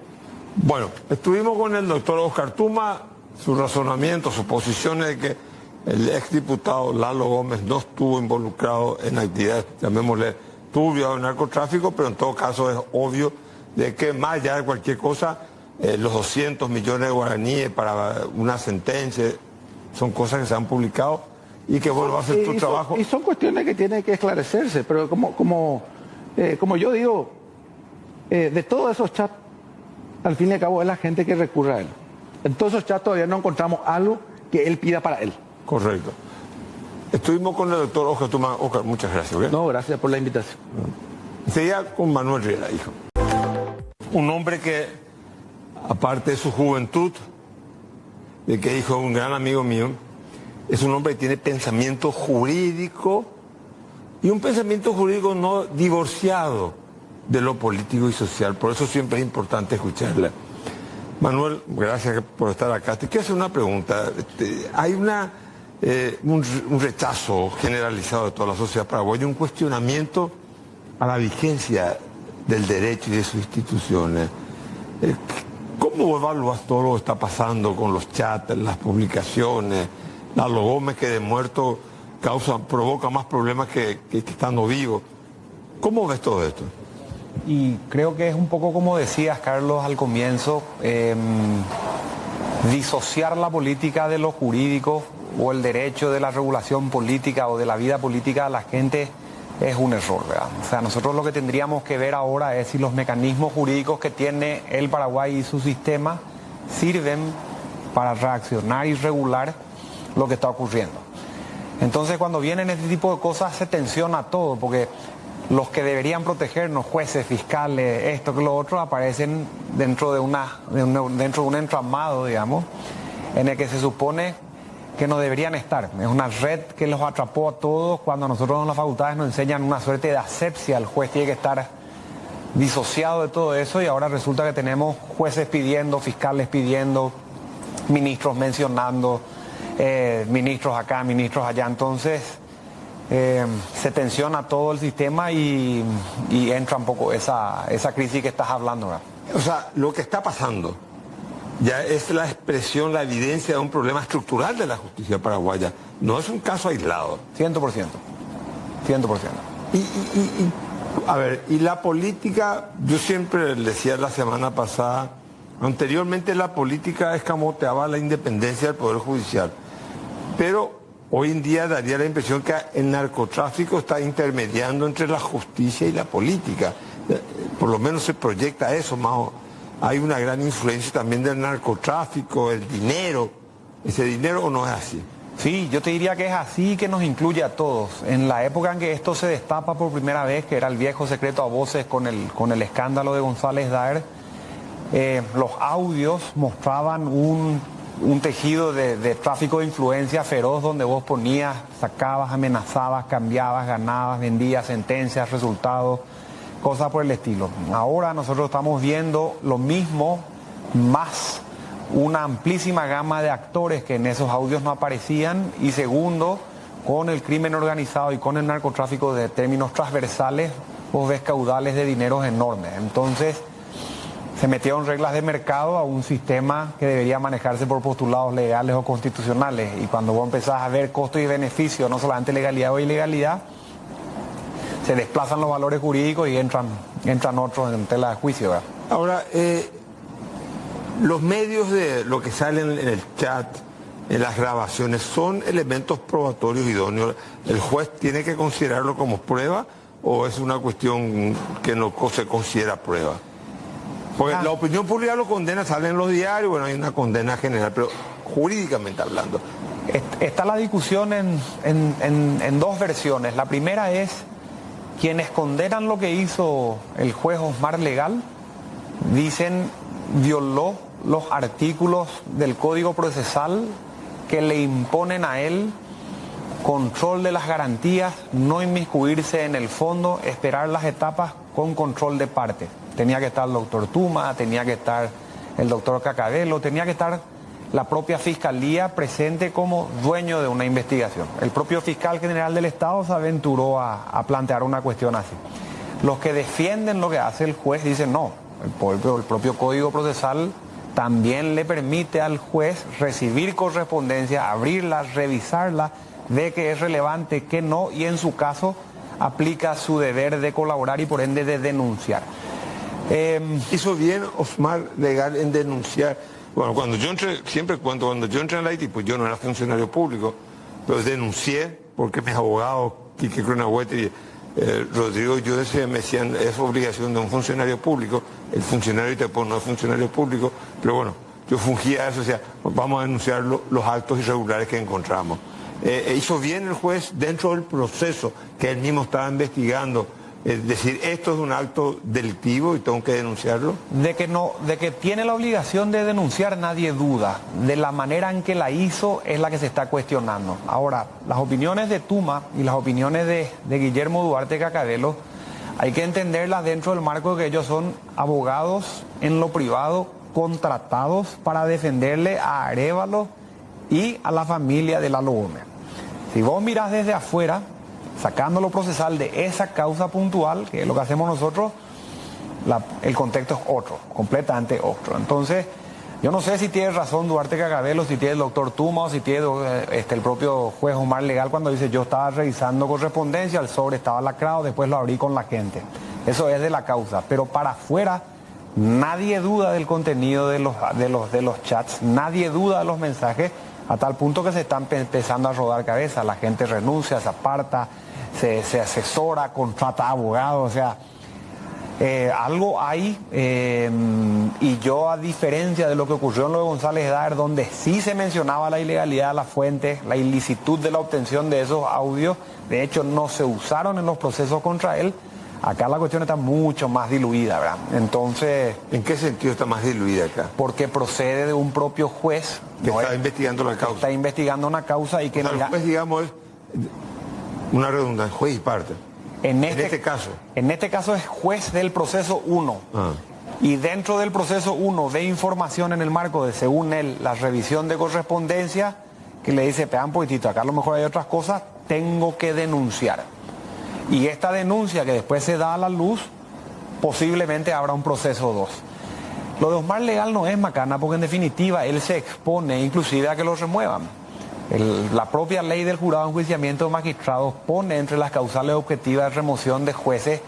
Bueno, estuvimos con el doctor Oscar Tuma, su razonamiento, sus posiciones de que el exdiputado Lalo Gómez no estuvo involucrado en actividades, llamémosle, turbias o narcotráfico, pero en todo caso es obvio de que más allá de cualquier cosa, los 200 millones de guaraníes para una sentencia son cosas que se han publicado y que vuelva a hacer tu trabajo. Y son cuestiones que tienen que esclarecerse, pero como yo digo, de todos esos chats, al fin y al cabo es la gente que recurre a él. En todos esos chats todavía no encontramos algo que él pida para él. Correcto. Estuvimos con el doctor Oscar Tuma. Oscar, muchas gracias. ¿Okay? No, gracias por la invitación. Seguía con Manuel Riera, hijo. Un hombre que, aparte de su juventud, de que dijo un gran amigo mío, es un hombre que tiene pensamiento jurídico y un pensamiento jurídico no divorciado de lo político y social. Por eso siempre es importante escucharla. Manuel, gracias por estar acá. Te quiero hacer una pregunta. Hay un rechazo generalizado de toda la sociedad paraguaya, un cuestionamiento a la vigencia del derecho y de sus instituciones. ¿Cómo evalúas todo lo que está pasando con los chats, las publicaciones? Lalo Gómez, que de muerto provoca más problemas que estando vivo. ¿Cómo ves todo esto? Y creo que es un poco como decías, Carlos, al comienzo, disociar la política de lo jurídico o el derecho de la regulación política o de la vida política de la gente es un error, ¿verdad? O sea, nosotros lo que tendríamos que ver ahora es si los mecanismos jurídicos que tiene el Paraguay y su sistema sirven para reaccionar y regular lo que está ocurriendo. Entonces, cuando vienen este tipo de cosas se tensiona todo, porque los que deberían protegernos, jueces, fiscales, esto que lo otro, aparecen dentro de un entramado, digamos, en el que se supone que no deberían estar. Es una red que los atrapó a todos cuando nosotros en las facultades nos enseñan una suerte de asepsia. El juez tiene que estar disociado de todo eso y ahora resulta que tenemos jueces pidiendo, fiscales pidiendo, ministros mencionando, ministros acá, ministros allá. Entonces se tensiona todo el sistema y entra un poco esa crisis que estás hablando, ¿verdad? O sea, lo que está pasando ya es la expresión, la evidencia de un problema estructural de la justicia paraguaya. No es un caso aislado. 100%. 100%. Y A ver, y la política, yo siempre decía la semana pasada, anteriormente la política escamoteaba la independencia del Poder Judicial, pero hoy en día daría la impresión que el narcotráfico está intermediando entre la justicia y la política. Por lo menos se proyecta eso, Mao. Hay una gran influencia también del narcotráfico, el dinero. ¿Ese dinero o no es así? Sí, yo te diría que es así, que nos incluye a todos. En la época en que esto se destapa por primera vez, que era el viejo secreto a voces con el escándalo de González Daer, los audios mostraban un tejido de tráfico de influencia feroz donde vos ponías, sacabas, amenazabas, cambiabas, ganabas, vendías, sentencias, resultados, cosas por el estilo. Ahora nosotros estamos viendo lo mismo, más una amplísima gama de actores que en esos audios no aparecían, y segundo, con el crimen organizado y con el narcotráfico de términos transversales, vos ves caudales de dineros enormes. Entonces, se metieron reglas de mercado a un sistema que debería manejarse por postulados legales o constitucionales, y cuando vos empezás a ver costos y beneficios, no solamente legalidad o ilegalidad, se desplazan los valores jurídicos y entran otros en tela de juicio, ¿verdad? Ahora, los medios de lo que sale en el chat, en las grabaciones, ¿son elementos probatorios idóneos? ¿El juez tiene que considerarlo como prueba o es una cuestión que no se considera prueba? Porque la opinión pública lo condena, sale en los diarios, bueno, hay una condena general, pero jurídicamente hablando. Está la discusión en dos versiones. La primera es, quienes condenan lo que hizo el juez Osmar Legal, dicen violó los artículos del Código Procesal que le imponen a él control de las garantías, no inmiscuirse en el fondo, esperar las etapas con control de parte. Tenía que estar el doctor Tuma, tenía que estar el doctor Cacabello, tenía que estar la propia Fiscalía presente como dueño de una investigación. El propio fiscal general del Estado se aventuró a plantear una cuestión así. Los que defienden lo que hace el juez dicen no, el propio Código Procesal también le permite al juez recibir correspondencia, abrirla, revisarla, ve que es relevante, que no, y en su caso aplica su deber de colaborar y por ende de denunciar. Hizo bien Osmar Legal en denunciar. Bueno, cuando yo entré, siempre cuando yo entré en la Haití, pues yo no era funcionario público, pero denuncié porque mis abogados, Quique Cronagüete y Rodrigo Yudes, me decían, es obligación de un funcionario público, el funcionario Itepón no es funcionario público, pero bueno, yo fungía eso, o sea, vamos a denunciar los actos irregulares que encontramos. Hizo bien el juez dentro del proceso que él mismo estaba investigando, es decir, esto es un acto delictivo y tengo que denunciarlo. De que tiene la obligación de denunciar, nadie duda. De la manera en que la hizo es la que se está cuestionando. Ahora, las opiniones de Tuma y las opiniones de Guillermo Duarte Cacabello hay que entenderlas dentro del marco de que ellos son abogados en lo privado contratados para defenderle a Arévalo y a la familia de Lalo Gómez. Si vos mirás desde afuera, sacando lo procesal de esa causa puntual, que es lo que hacemos nosotros, el contexto es otro, completamente otro. Entonces, yo no sé si tiene razón Duarte Cacabello, si tiene el doctor Tuma o si tiene el propio juez Osmar Legal cuando dice yo estaba revisando correspondencia, el sobre estaba lacrado, después lo abrí con la gente. Eso es de la causa, pero para afuera nadie duda del contenido de los chats, nadie duda de los mensajes, a tal punto que se están empezando a rodar cabezas, la gente renuncia, se aparta, se asesora, contrata abogados, o sea, algo hay, y yo, a diferencia de lo que ocurrió en lo de González Daer, donde sí se mencionaba la ilegalidad de las fuentes, la ilicitud de la obtención de esos audios, de hecho no se usaron en los procesos contra él, acá la cuestión está mucho más diluida, ¿verdad? Entonces... ¿En qué sentido está más diluida acá? Porque procede de un propio juez que está investigando la causa. Está investigando una causa y que... O sea, el juez, digamos, es una redundancia, juez y parte. En este caso. En este caso es juez del proceso 1. Y dentro del proceso 1 ve información en el marco de, según él, la revisión de correspondencia, que le dice, pean poquitito, acá a lo mejor hay otras cosas, tengo que denunciar. Y esta denuncia que después se da a la luz, posiblemente habrá un proceso 2. Lo de Osmar Legal no es macana, porque en definitiva él se expone inclusive a que lo remuevan. La propia ley del jurado de enjuiciamiento de magistrados pone entre las causales objetivas de remoción de jueces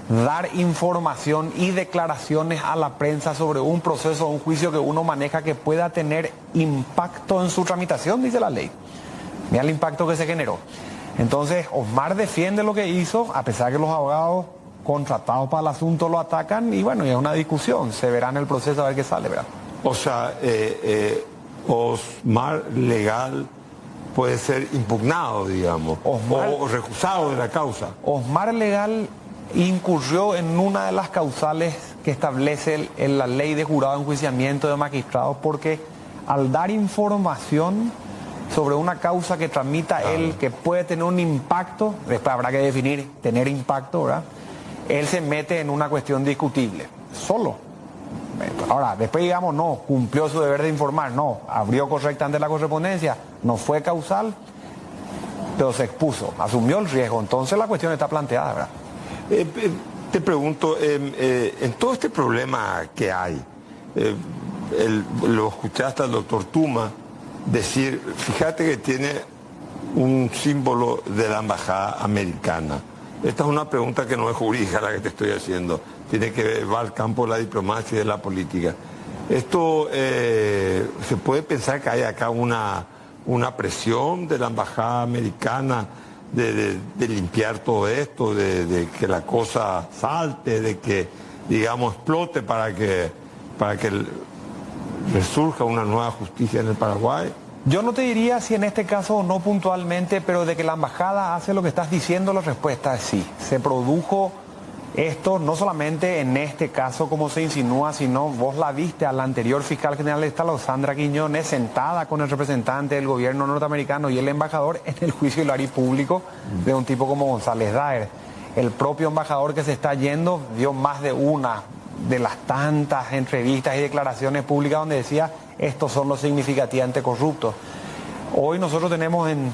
dar información y declaraciones a la prensa sobre un proceso o un juicio que uno maneja que pueda tener impacto en su tramitación, dice la ley. Mira el impacto que se generó. Entonces, Osmar defiende lo que hizo, a pesar que los abogados contratados para el asunto lo atacan, y bueno, y es una discusión, se verá en el proceso a ver qué sale, ¿verdad? O sea, Osmar legal puede ser impugnado, digamos, o recusado de la causa. Osmar legal incurrió en una de las causales que establece en la ley de jurado de enjuiciamiento de magistrados, porque al dar información sobre una causa que tramita él, que puede tener un impacto, después habrá que definir tener impacto, ¿verdad? Él se mete en una cuestión discutible, solo. Ahora, después digamos, no, cumplió su deber de informar, no, abrió correctamente la correspondencia, no fue causal, pero se expuso, asumió el riesgo, entonces la cuestión está planteada, ¿verdad? Te pregunto, en todo este problema que hay, lo escuchaste al doctor Tuma decir, fíjate que tiene un símbolo de la embajada americana. Esta es una pregunta que no es jurídica la que te estoy haciendo, tiene que ver, va al campo de la diplomacia y de la política. Esto, se puede pensar que hay acá una presión de la embajada americana de limpiar todo esto, de que la cosa salte, de que, digamos, explote para que resurja una nueva justicia en el Paraguay. Yo no te diría si en este caso no puntualmente, pero de que la embajada hace lo que estás diciendo, la respuesta es sí. Se produjo esto no solamente en este caso como se insinúa, sino vos la viste a la anterior fiscal general de Estado, Sandra Quiñones, sentada con el representante del gobierno norteamericano y el embajador en el juicio hilar y público de un tipo como González Daer. El propio embajador que se está yendo dio más de una de las tantas entrevistas y declaraciones públicas donde decía estos son los significativamente corruptos. Hoy nosotros tenemos en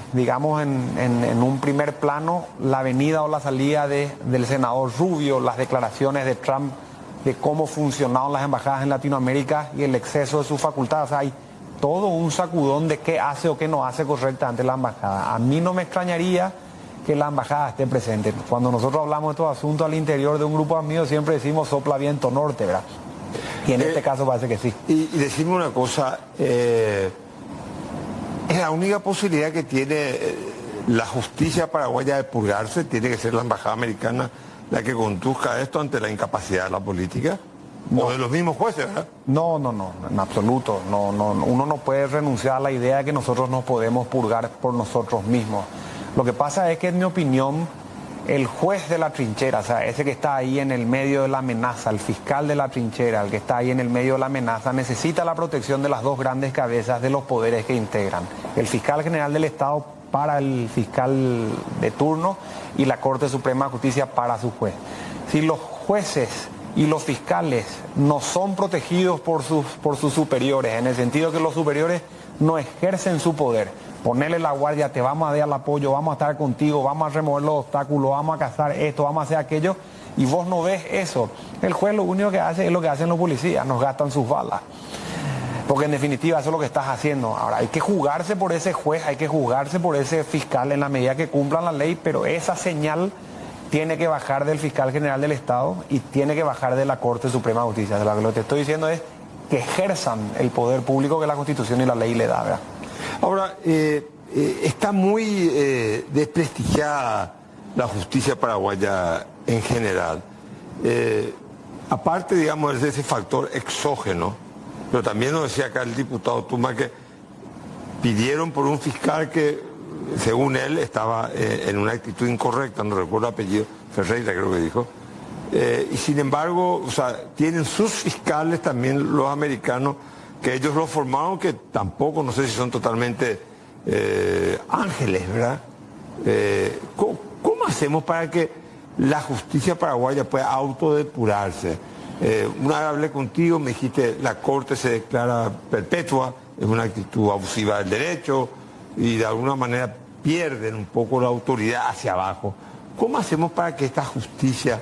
un primer plano la venida o la salida del senador Rubio, las declaraciones de Trump de cómo funcionaban las embajadas en Latinoamérica y el exceso de sus facultades. O sea, hay todo un sacudón de qué hace o qué no hace correctamente la embajada. A mí no me extrañaría que la embajada esté presente. Cuando nosotros hablamos de estos asuntos al interior de un grupo de amigos siempre decimos sopla viento norte, ¿verdad? Y en este caso parece que sí. Y decirme una cosa, es la única posibilidad que tiene la justicia paraguaya de purgarse, tiene que ser la embajada americana la que conduzca esto ante la incapacidad de la política, no. O de los mismos jueces, ¿verdad? No, en absoluto. Uno no puede renunciar a la idea de que nosotros nos podemos purgar por nosotros mismos. Lo que pasa es que, en mi opinión, el juez de la trinchera, o sea, ese que está ahí en el medio de la amenaza, el fiscal de la trinchera, el que está ahí en el medio de la amenaza, necesita la protección de las dos grandes cabezas de los poderes que integran. El fiscal general del Estado para el fiscal de turno y la Corte Suprema de Justicia para su juez. Si los jueces y los fiscales no son protegidos por sus superiores, en el sentido que los superiores no ejercen su poder, ponerle la guardia, te vamos a dar el apoyo, vamos a estar contigo, vamos a remover los obstáculos, vamos a cazar esto, vamos a hacer aquello, y vos no ves eso. El juez lo único que hace es lo que hacen los policías, nos gastan sus balas. Porque en definitiva eso es lo que estás haciendo. Ahora, hay que jugarse por ese juez, hay que jugarse por ese fiscal en la medida que cumplan la ley, pero esa señal tiene que bajar del fiscal general del Estado y tiene que bajar de la Corte Suprema de Justicia. O sea, lo que te estoy diciendo es que ejerzan el poder público que la Constitución y la ley le da, ¿verdad? Ahora, está muy desprestigiada la justicia paraguaya en general. Aparte, digamos, de ese factor exógeno, pero también nos decía acá el diputado Tuma que pidieron por un fiscal que, según él, estaba en una actitud incorrecta, no recuerdo el apellido, Ferreira creo que dijo. Y sin embargo, o sea, tienen sus fiscales también los americanos, que ellos lo formaron, que tampoco, no sé si son totalmente ángeles, ¿verdad? ¿Cómo hacemos para que la justicia paraguaya pueda autodepurarse? Una vez hablé contigo, me dijiste, la Corte se declara perpetua, es una actitud abusiva del derecho y de alguna manera pierden un poco la autoridad hacia abajo. ¿Cómo hacemos para que esta justicia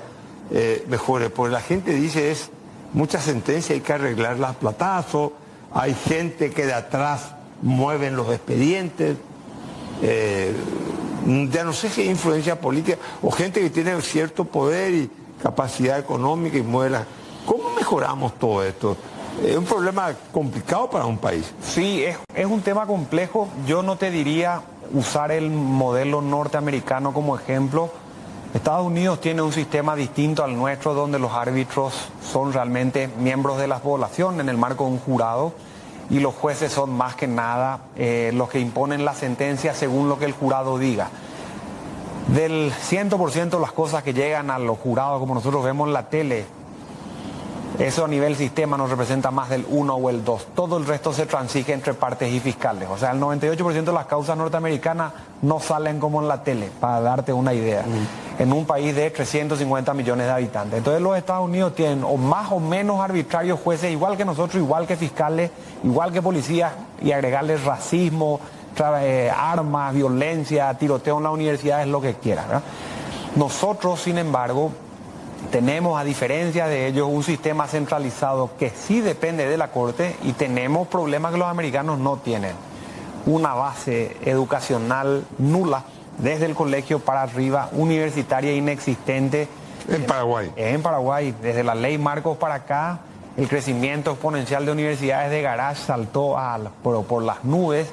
mejore? Porque la gente dice, es mucha sentencia, hay que arreglarlas a platazo, hay gente que de atrás mueven los expedientes, ya no sé si hay influencia política o gente que tiene cierto poder y capacidad económica y mueve ¿Cómo mejoramos todo esto? Es un problema complicado para un país. Sí, es un tema complejo. Yo no te diría usar el modelo norteamericano como ejemplo. Estados Unidos tiene un sistema distinto al nuestro, donde los árbitros son realmente miembros de la población en el marco de un jurado, y los jueces son más que nada los que imponen la sentencia según lo que el jurado diga. Del 100% de las cosas que llegan a los jurados, como nosotros vemos en la tele, eso a nivel sistema nos representa más del 1 o el 2. Todo el resto se transige entre partes y fiscales. O sea, el 98% de las causas norteamericanas no salen como en la tele, para darte una idea. En un país de 350 millones de habitantes. Entonces los Estados Unidos tienen o más o menos arbitrarios jueces, igual que nosotros, igual que fiscales, igual que policías, y agregarles racismo, armas, violencia, tiroteo en las universidades, lo que quieran, ¿verdad? Nosotros, sin embargo, tenemos, a diferencia de ellos, un sistema centralizado que sí depende de la Corte, y tenemos problemas que los americanos no tienen. Una base educacional nula, desde el colegio para arriba, universitaria inexistente. En Paraguay. En Paraguay, desde la ley Marcos para acá, el crecimiento exponencial de universidades de garage saltó por las nubes,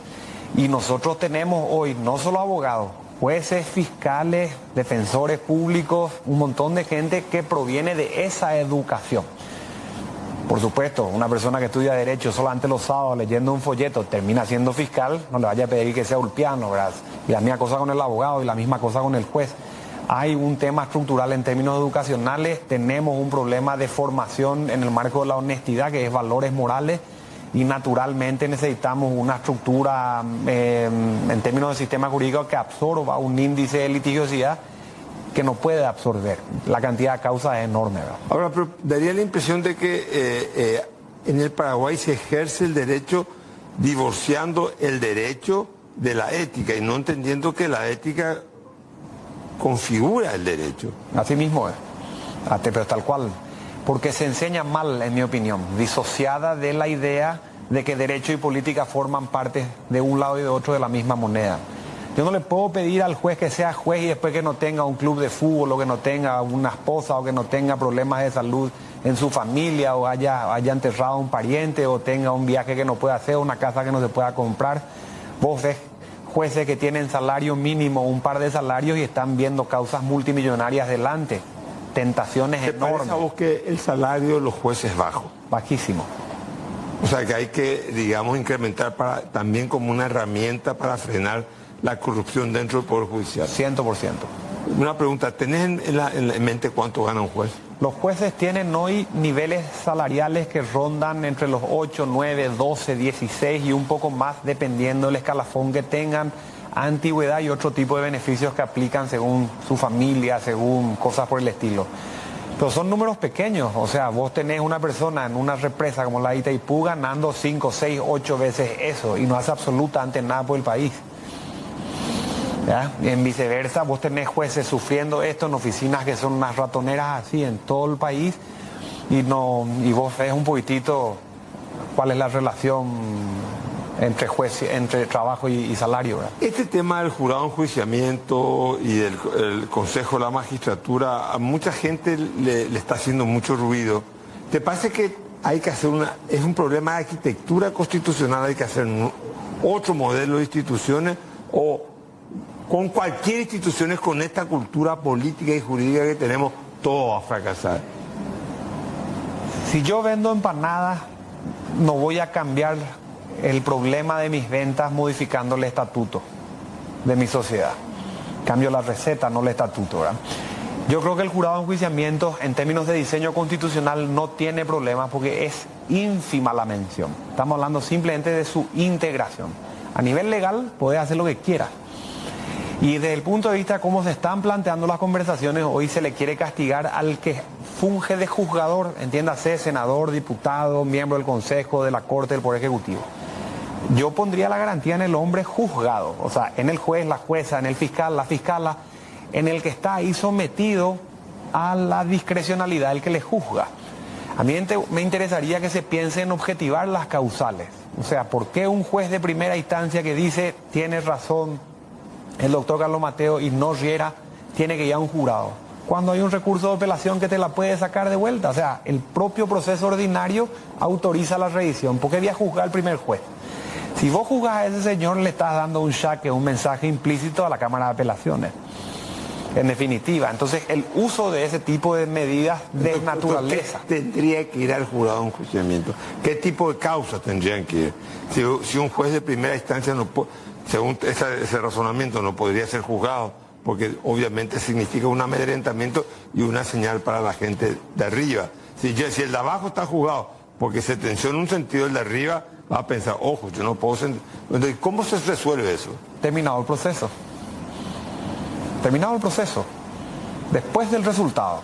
y nosotros tenemos hoy no solo abogados, jueces, fiscales, defensores públicos, un montón de gente que proviene de esa educación. Por supuesto, una persona que estudia Derecho solamente los sábados leyendo un folleto termina siendo fiscal, no le vaya a pedir que sea ulpiano, ¿verdad? Y la misma cosa con el abogado y la misma cosa con el juez. Hay un tema estructural en términos educacionales, tenemos un problema de formación en el marco de la honestidad, que es valores morales, y naturalmente necesitamos una estructura en términos de sistema jurídico que absorba un índice de litigiosidad que no puede absorber. La cantidad de causas es enorme, ¿verdad? Ahora, pero daría la impresión de que en el Paraguay se ejerce el derecho divorciando el derecho de la ética y no entendiendo que la ética configura el derecho. Así mismo es, pero tal cual. Porque se enseña mal, en mi opinión, disociada de la idea de que derecho y política forman parte de un lado y de otro de la misma moneda. Yo no le puedo pedir al juez que sea juez y después que no tenga un club de fútbol, o que no tenga una esposa, o que no tenga problemas de salud en su familia, o haya enterrado a un pariente, o tenga un viaje que no pueda hacer, una casa que no se pueda comprar. Vos ves jueces que tienen salario mínimo, un par de salarios, y están viendo causas multimillonarias delante. Tentaciones enormes. ¿Te parece a vos que el salario de los jueces es bajo? Bajísimo. O sea, que hay que, digamos, incrementar también como una herramienta para frenar la corrupción dentro del Poder Judicial. 100%. Una pregunta, ¿tenés en mente cuánto gana un juez? Los jueces tienen hoy niveles salariales que rondan entre los 8, 9, 12, 16 y un poco más, dependiendo del escalafón que tengan, antigüedad y otro tipo de beneficios que aplican según su familia, según cosas por el estilo. Pero son números pequeños. O sea, vos tenés una persona en una represa como la de Itaipú ganando 5, 6, 8 veces eso, y no hace absolutamente nada por el país. ¿Ya? Y en viceversa, vos tenés jueces sufriendo esto en oficinas que son unas ratoneras así en todo el país, y vos ves un poquitito cuál es la relación entre trabajo y salario, ¿verdad? Este tema del jurado de enjuiciamiento y del Consejo de la Magistratura, a mucha gente le está haciendo mucho ruido. ¿Te parece que hay que hacer es un problema de arquitectura constitucional, hay que hacer otro modelo de instituciones, o con cualquier institución con esta cultura política y jurídica que tenemos, todo va a fracasar? Si yo vendo empanadas, no voy a cambiar el problema de mis ventas modificando el estatuto de mi sociedad. Cambio la receta, no el estatuto, ¿verdad? Yo creo que el jurado de enjuiciamiento, en términos de diseño constitucional, no tiene problemas porque es ínfima la mención. Estamos hablando simplemente de su integración. A nivel legal, puede hacer lo que quiera. Y desde el punto de vista de cómo se están planteando las conversaciones, hoy se le quiere castigar al que funge de juzgador, entiéndase, senador, diputado, miembro del Consejo, de la Corte, del Poder Ejecutivo. Yo pondría la garantía en el hombre juzgado, o sea, en el juez, la jueza, en el fiscal, la fiscala, en el que está ahí sometido a la discrecionalidad del que le juzga. A mí me interesaría que se piense en objetivar las causales. O sea, ¿por qué un juez de primera instancia que dice tiene razón el doctor Carlos Mateo y no Riera tiene que ir a un jurado? cuando hay un recurso de apelación que te la puede sacar de vuelta. O sea, el propio proceso ordinario autoriza la revisión. ¿Por qué voy a juzgar al primer juez? Si vos juzgas a ese señor, le estás dando un jaque, un mensaje implícito a la Cámara de Apelaciones. En definitiva, entonces el uso de ese tipo de medidas de naturaleza. ¿Qué tendría que ir al jurado de enjuiciamiento? ¿Qué tipo de causas tendrían que ir? Si un juez de primera instancia, no según ese razonamiento, no podría ser juzgado, porque obviamente significa un amedrentamiento y una señal para la gente de arriba. Si el de abajo está juzgado porque se tensiona un sentido, el de arriba va a pensar, ojo, yo no puedo sentir. Entonces, ¿cómo se resuelve eso? Terminado el proceso. Terminado el proceso. Después del resultado.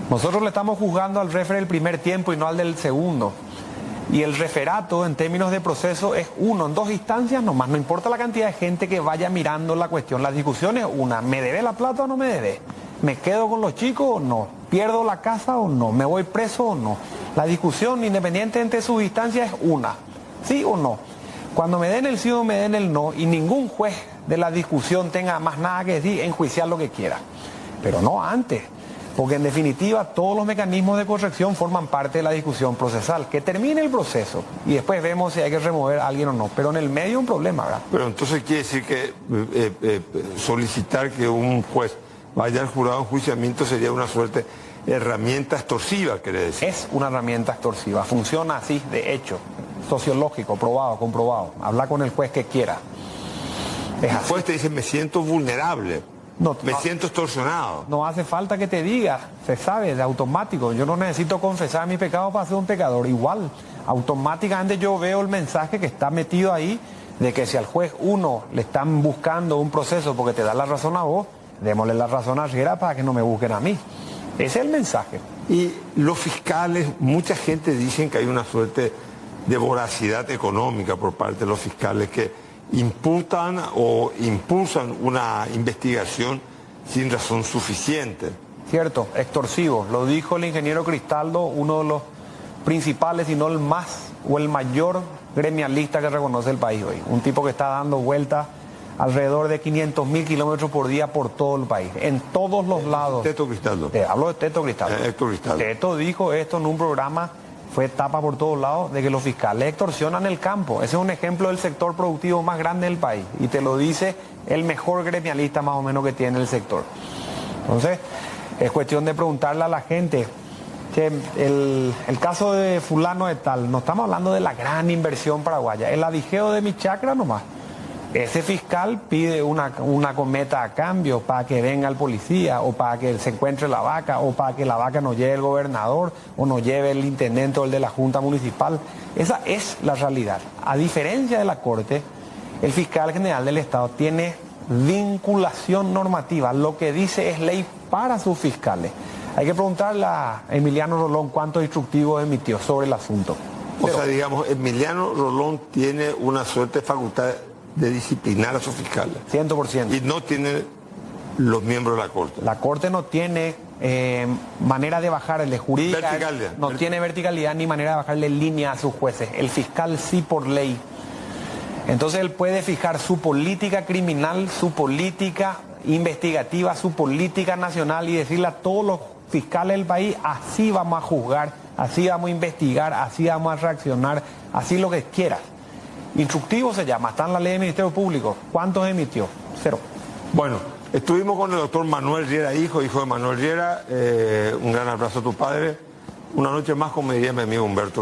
Nosotros le estamos juzgando al referee del primer tiempo y no al del segundo. Y el referato en términos de proceso es uno, en 2 instancias nomás. No importa la cantidad de gente que vaya mirando la cuestión. La discusión es una, ¿me debe la plata o no me debe? ¿Me quedo con los chicos o no? ¿Pierdo la casa o no? ¿Me voy preso o no? La discusión, independiente entre sus instancias, es una. ¿Sí o no? Cuando me den el sí o me den el no, y ningún juez de la discusión tenga más nada que decir, enjuiciar lo que quiera. Pero no antes. Porque en definitiva todos los mecanismos de corrección forman parte de la discusión procesal. Que termine el proceso y después vemos si hay que remover a alguien o no. Pero en el medio un problema, ¿verdad? Pero entonces quiere decir que solicitar que un juez vaya al jurado de enjuiciamiento sería una suerte de herramienta extorsiva, quiere decir. Es una herramienta extorsiva. Funciona así, de hecho. Sociológico, probado, comprobado. Habla con el juez que quiera. El juez te dice, me siento vulnerable. Me siento extorsionado. No hace falta que te diga, se sabe, de automático. Yo no necesito confesar mi pecado para ser un pecador. Igual, automáticamente yo veo el mensaje que está metido ahí de que si al juez 1 le están buscando un proceso porque te da la razón a vos, démosle la razón a Riera para que no me busquen a mí. Ese es el mensaje. Y los fiscales, mucha gente dicen que hay una suerte de voracidad económica por parte de los fiscales que imputan o impulsan una investigación sin razón suficiente. Cierto, extorsivo. Lo dijo el ingeniero Cristaldo, uno de los principales, si no el más o el mayor gremialista que reconoce el país hoy. Un tipo que está dando vueltas alrededor de 500.000 kilómetros por día por todo el país, en todos los lados. Teto Cristaldo. Hablo de Teto Cristaldo. Héctor Cristaldo. Teto dijo esto en un programa, fue tapa por todos lados, de que los fiscales extorsionan el campo. Ese es un ejemplo del sector productivo más grande del país. Y te lo dice el mejor gremialista más o menos que tiene el sector. Entonces, es cuestión de preguntarle a la gente, que el caso de fulano de tal, no estamos hablando de la gran inversión paraguaya, el adijeo de mi chacra nomás. Ese fiscal pide una cometa a cambio para que venga el policía o para que se encuentre la vaca o para que la vaca nos lleve el gobernador o nos lleve el intendente o el de la junta municipal. Esa es la realidad. A diferencia de la Corte, el fiscal general del Estado tiene vinculación normativa. Lo que dice es ley para sus fiscales. Hay que preguntarle a Emiliano Rolón cuántos instructivos emitió sobre el asunto. O sea, digamos, Emiliano Rolón tiene una suerte de facultad de disciplinar a sus fiscales. 100%. Y no tiene los miembros de la Corte. La Corte no tiene manera de bajarle jurídica. Verticalidad. No tiene verticalidad ni manera de bajarle línea a sus jueces. El fiscal sí por ley. Entonces él puede fijar su política criminal, su política investigativa, su política nacional y decirle a todos los fiscales del país, así vamos a juzgar, así vamos a investigar, así vamos a reaccionar, así lo que quieras. Instructivo se llama, está en la ley del Ministerio Público. ¿Cuántos emitió? 0. Bueno, estuvimos con el doctor Manuel Riera, hijo de Manuel Riera. Un gran abrazo a tu padre. Una noche más, como diría mi amigo Humberto.